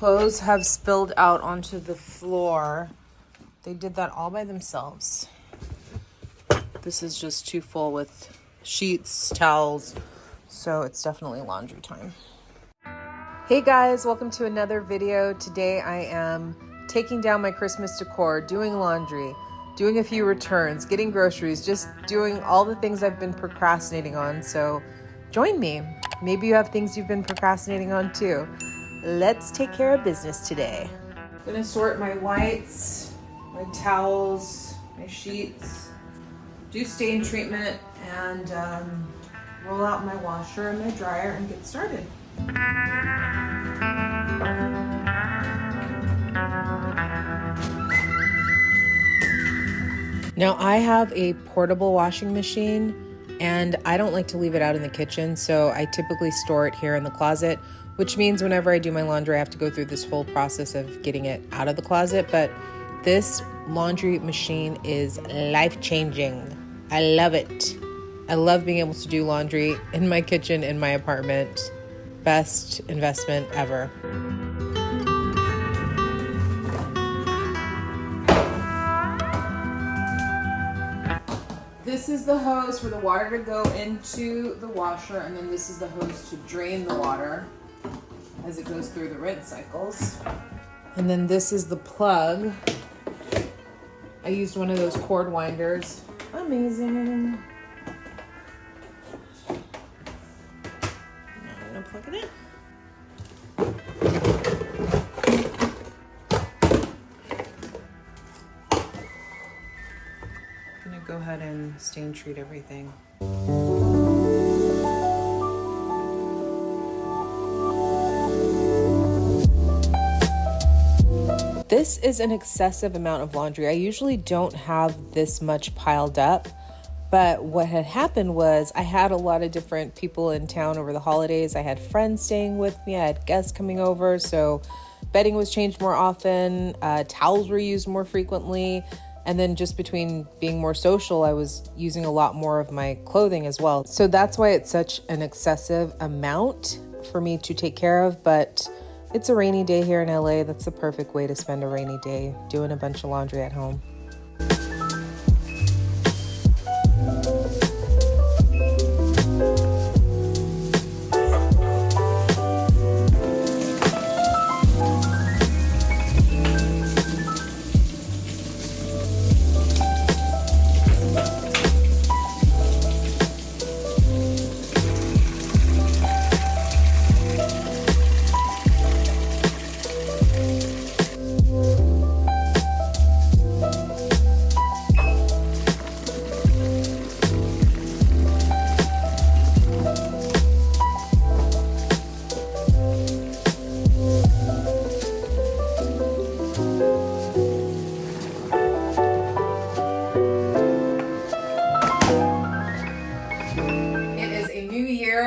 clothes have spilled out onto the floor. They did that all by themselves. This is just too full with sheets, towels, so it's definitely laundry time. Hey guys, welcome to another video. Today I am taking down my Christmas decor, doing laundry, doing a few returns, getting groceries, just doing all the things I've been procrastinating on. So join me. Maybe you have things you've been procrastinating on too. Let's take care of business today. I'm gonna sort my whites, my towels, my sheets, do stain treatment, and roll out my washer and my dryer and get started. Now I have a portable washing machine and I don't like to leave it out in the kitchen, so I typically store it here in the closet, which means whenever I do my laundry, I have to go through this whole process of getting it out of the closet. But this laundry machine is life-changing. I love it. I love being able to do laundry in my kitchen, in my apartment. Best investment ever. This is the hose for the water to go into the washer, and then this is the hose to drain the water as it goes through the rinse cycles. And then this is the plug. I used one of those cord winders. Amazing. Now I'm gonna plug it in. I'm gonna go ahead and stain treat everything. This is an excessive amount of laundry. I usually don't have this much piled up, but what had happened was I had a lot of different people in town over the holidays. I had friends staying with me. I had guests coming over, so bedding was changed more often. Towels were used more frequently. And then just between being more social, I was using a lot more of my clothing as well. So that's why it's such an excessive amount for me to take care of, but it's a rainy day here in LA. That's the perfect way to spend a rainy day, doing a bunch of laundry at home.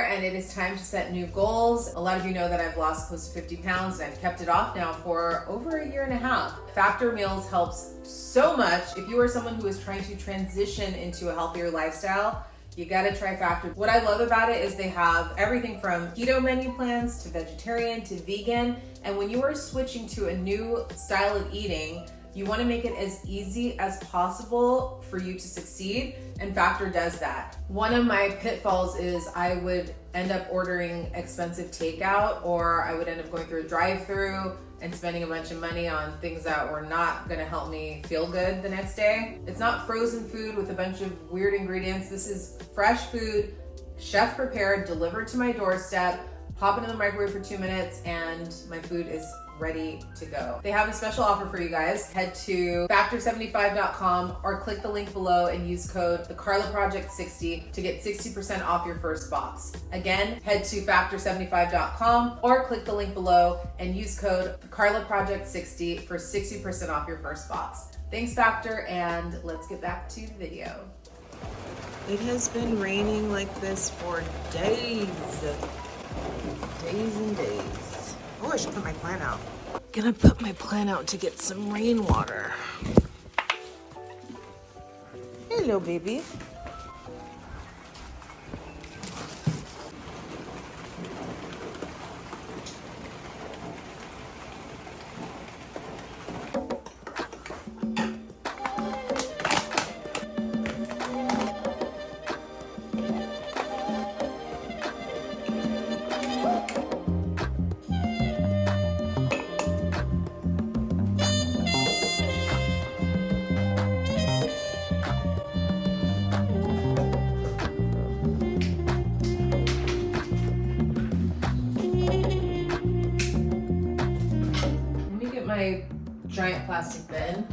And it is time to set new goals. A lot of you know that I've lost close to 50 pounds and I've kept it off now for over a year and a half. Factor meals helps so much. If you are someone who is trying to transition into a healthier lifestyle, you gotta try Factor. What I love about it is they have everything from keto menu plans to vegetarian to vegan. And when you are switching to a new style of eating, you want to make it as easy as possible for you to succeed, and Factor does that. One of my pitfalls is I would end up ordering expensive takeout, or I would end up going through a drive-through and spending a bunch of money on things that were not gonna help me feel good the next day. It's not frozen food with a bunch of weird ingredients. This is fresh food, chef prepared, delivered to my doorstep, pop it in the microwave for 2 minutes, and my food is ready to go. They have a special offer for you guys. Head to factor75.com or click the link below and use code the Carla Project 60 to get 60% off your first box. Again, head to factor75.com or click the link below and use code the Carla Project 60 for 60% off your first box. Thanks, Factor, and let's get back to the video. It has been raining like this for days. Days and days. Oh, I should put my plant out. Gonna put my plant out to get some rainwater. Hello, baby. giant plastic bin.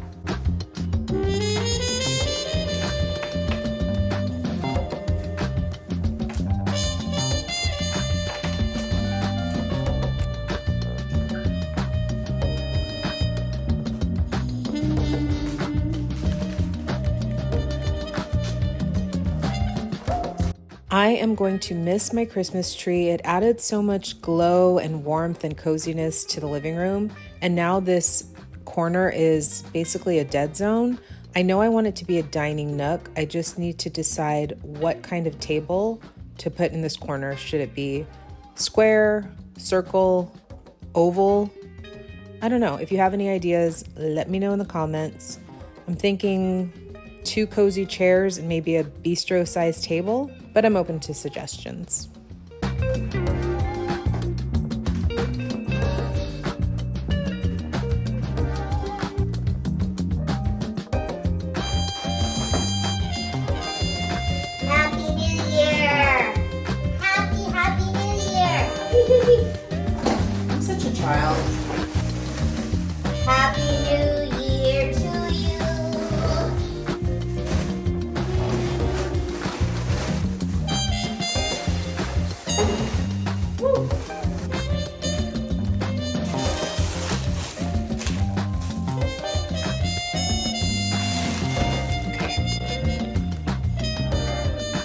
I am going to miss my Christmas tree. It added so much glow and warmth and coziness to the living room. And now this corner is basically a dead zone. I know I want it to be a dining nook. I just need to decide what kind of table to put in this corner. Should it be square, circle, oval? I don't know. If you have any ideas, let me know in the comments. I'm thinking 2 cozy chairs and maybe a bistro-sized table, but I'm open to suggestions. Happy New Year! Happy New Year! I'm such a child. Happy New Year to you! Woo.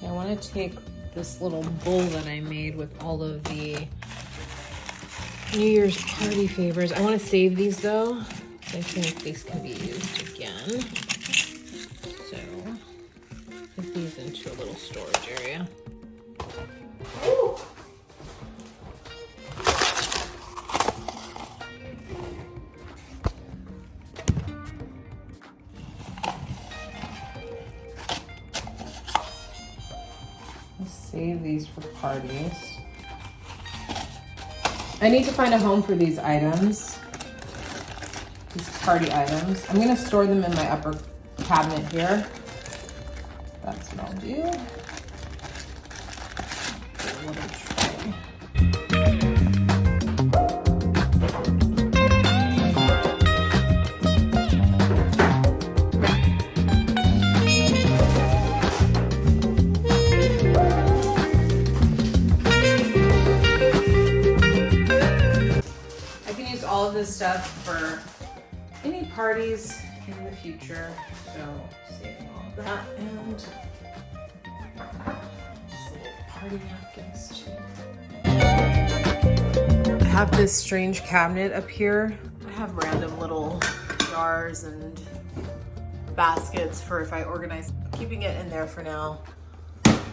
I want to take this little bowl that I made with all of the New Year's party favors. I want to save these though. I think these can be used again. So put these into a little storage area. Ooh. Let's save these for parties. I need to find a home for these items, these party items. I'm gonna store them in my upper cabinet here. That's what I'll do. Get a little tray. All of this stuff for any parties in the future. So saving all of that and just little party napkins too. I have this strange cabinet up here. I have random little jars and baskets for if I organize. I'm keeping it in there for now,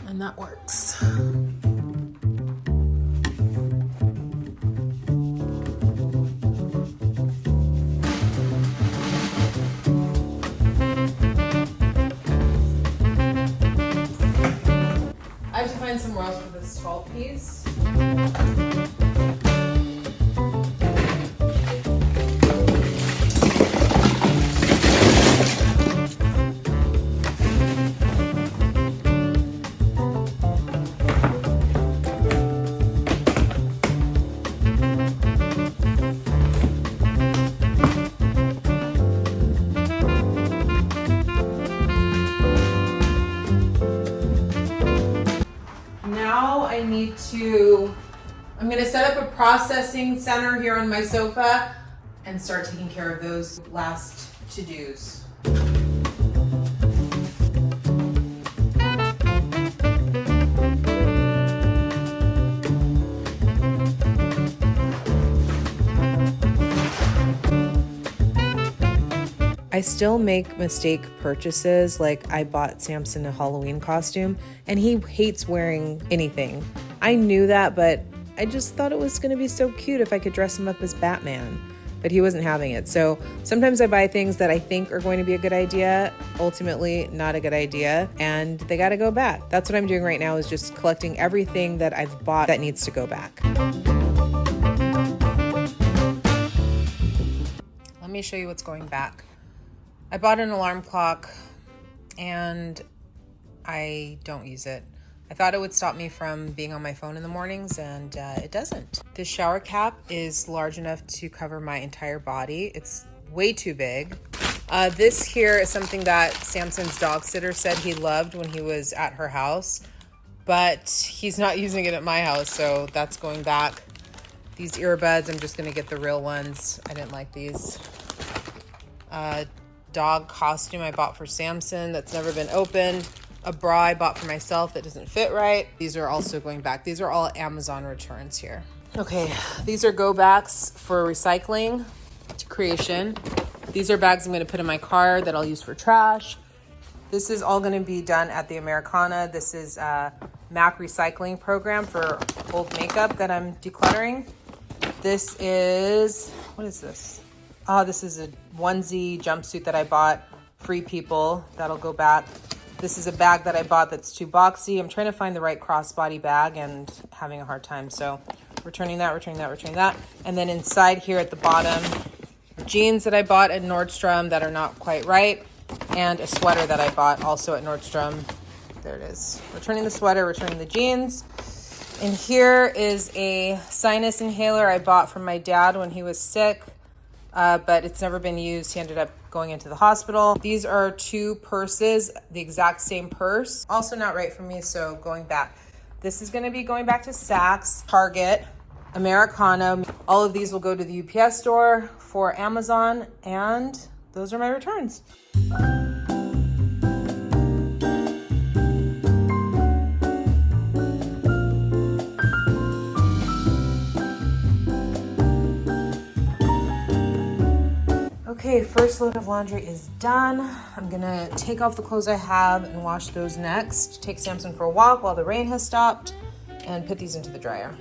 and that works. Somewhere else for this tall piece. I'm gonna set up a processing center here on my sofa and start taking care of those last to-dos. I still make mistake purchases, like I bought Samson a Halloween costume and he hates wearing anything. I knew that, but I just thought it was gonna be so cute if I could dress him up as Batman, but he wasn't having it. So sometimes I buy things that I think are going to be a good idea, ultimately not a good idea, and they gotta go back. That's what I'm doing right now, is just collecting everything that I've bought that needs to go back. Let me show you what's going back. I bought an alarm clock and I don't use it. I thought it would stop me from being on my phone in the mornings, and it doesn't. This shower cap is large enough to cover my entire body. It's way too big. This here is something that Samson's dog sitter said he loved when he was at her house, but he's not using it at my house, so that's going back. These earbuds, I'm just gonna get the real ones. I didn't like these. Dog costume I bought for Samson that's never been opened. A bra I bought for myself that doesn't fit right. These are also going back. These are all Amazon returns here. Okay, these are go backs for recycling to creation. These are bags I'm gonna put in my car that I'll use for trash. This is all gonna be done at the Americana. This is a MAC recycling program for old makeup that I'm decluttering. This is, what is this? Oh, this is a onesie jumpsuit that I bought, Free People, that'll go back. This is a bag that I bought that's too boxy. I'm trying to find the right crossbody bag and having a hard time. So returning that, returning that, returning that. And then inside here at the bottom, jeans that I bought at Nordstrom that are not quite right. And a sweater that I bought also at Nordstrom. There it is. Returning the sweater, returning the jeans. And here is a sinus inhaler I bought from my dad when he was sick. But it's never been used. He ended up going into the hospital. These are 2 purses, the exact same purse. Also not right for me, so going back. This is gonna be going back to Saks, Target, Americana. All of these will go to the UPS store for Amazon, and those are my returns. Okay, first load of laundry is done. I'm gonna take off the clothes I have and wash those next. Take Samson for a walk while the rain has stopped and put these into the dryer.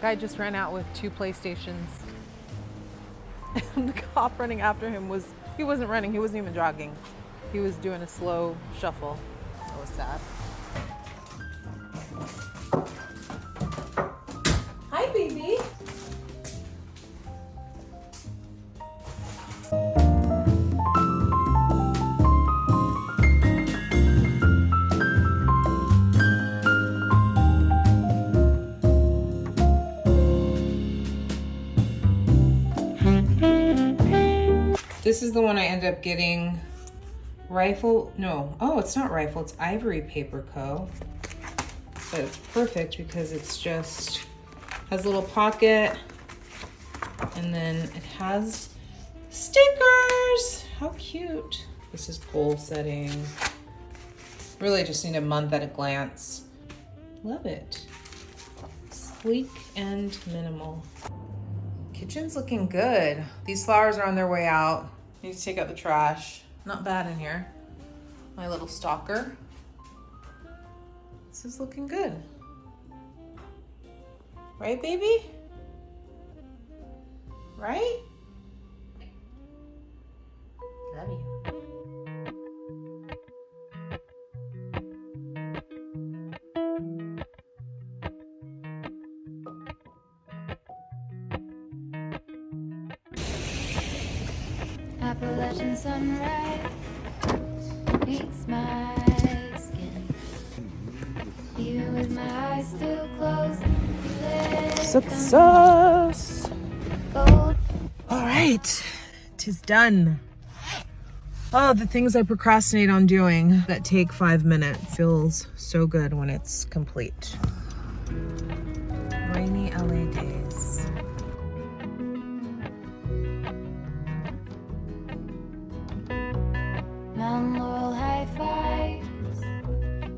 Guy just ran out with 2 PlayStations. And the cop running after him he wasn't running, he wasn't even jogging. He was doing a slow shuffle. That was sad. Hi, baby. This is the one I end up getting. Rifle, no, oh, it's not Rifle, it's Ivory Paper Co. But it's perfect because it's just, has a little pocket, and then it has stickers. How cute. This is goal setting. Really just need a month at a glance. Love it. Sleek and minimal. Kitchen's looking good. These flowers are on their way out. Need to take out the trash. Not bad in here. My little stalker. This is looking good. Right, baby? Right? Love you. Appalachian sunrise meets my skin. Even with my eyes still closed. Success! All right, 'tis done. Oh, the things I procrastinate on doing that take 5 minutes feels so good when it's complete. Rainy LA days. Mount Laurel high fives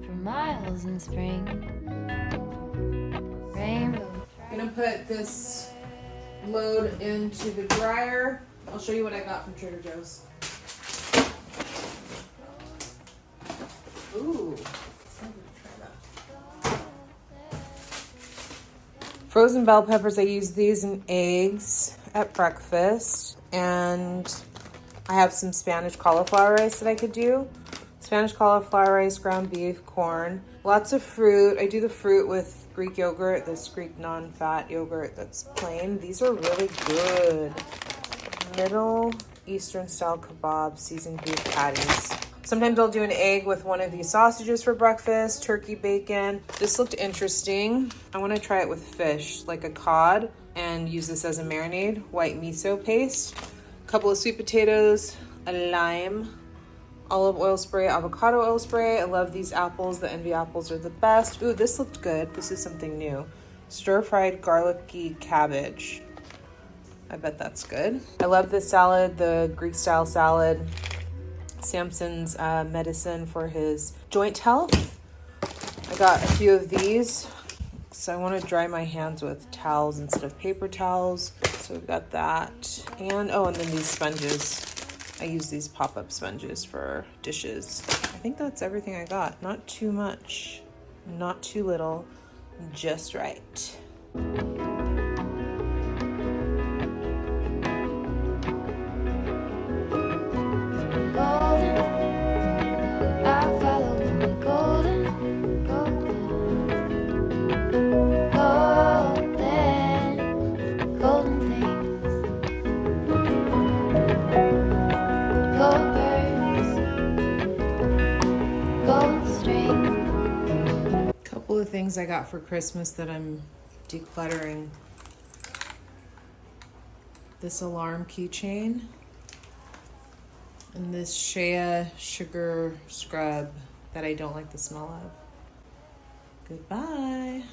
for miles in spring. Rainbow. I'm gonna put this load into the dryer. I'll show you what I got from Trader Joe's. Ooh, so I'm gonna try that. Frozen bell peppers, I use these in eggs at breakfast. And I have some Spanish cauliflower rice that I could do. Spanish cauliflower rice, ground beef, corn. Lots of fruit. I do the fruit with Greek yogurt, this Greek non-fat yogurt that's plain. These are really good. Middle Eastern style kebab, seasoned beef patties. Sometimes I'll do an egg with one of these sausages for breakfast, turkey bacon. This looked interesting. I want to try it with fish, like a cod, and use this as a marinade. White miso paste, a couple of sweet potatoes, a lime, olive oil spray, avocado oil spray. I love these apples. The Envy apples are the best. Ooh, this looked good. This is something new. Stir-fried garlicky cabbage. I bet that's good. I love this salad, the Greek style salad. Samson's medicine for his joint health. I got a few of these, so I want to dry my hands with towels instead of paper towels. So we've got that. And then these sponges. I use these pop-up sponges for dishes. I think that's everything I got. Not too much, not too little, just right. Things I got for Christmas that I'm decluttering. This alarm keychain and this shea sugar scrub that I don't like the smell of. Goodbye.